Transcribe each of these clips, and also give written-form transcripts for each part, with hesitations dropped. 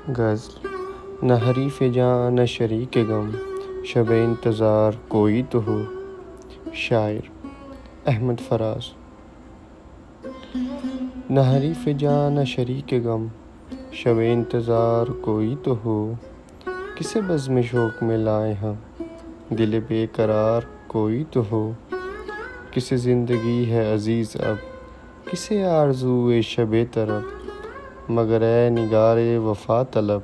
غزل نہ حریف جاں نہ شریک غم، شب انتظار کوئی تو ہو۔ شاعر احمد فراز۔ نہ حریف جاں نہ شریک غم، شب انتظار کوئی تو ہو۔ کسے بزم شوق میں لائے ہم، دل بے قرار کوئی تو ہو۔ کسے زندگی ہے عزیز اب، کسے آرزوئے شب طرب، مگر اے نگار وفا طلب،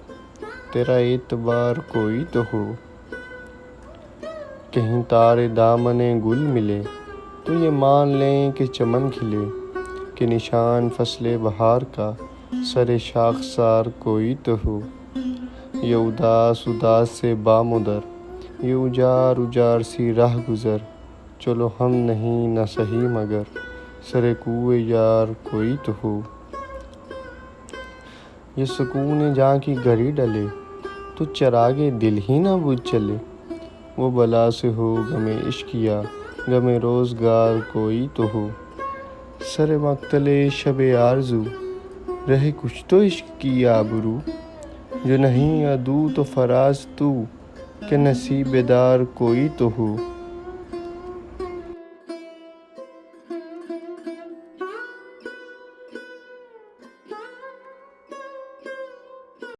تیرا اعتبار کوئی تو ہو۔ کہیں تار دامن گل ملے تو یہ مان لیں کہ چمن کھلے، کہ نشان فصل بہار کا سر شاخسار کوئی تو ہو۔ یہ اداس اداس سے بام در، یہ اجار اجار سی راہ گزر، چلو ہم نہیں نہ سہی مگر سر کوئے یار کوئی تو ہو۔ یہ سکون جاں کی گھڑی ڈلے تو چراغ دل ہی نہ بجھ چلے، وہ بلا سے ہو غم عشق یا غم روزگار کوئی تو ہو۔ سر مقتل شب آرزو، رہے کچھ تو عشق کی آبرو، جو نہیں عدو تو فراز تو، کہ نصیب دار کوئی تو ہو۔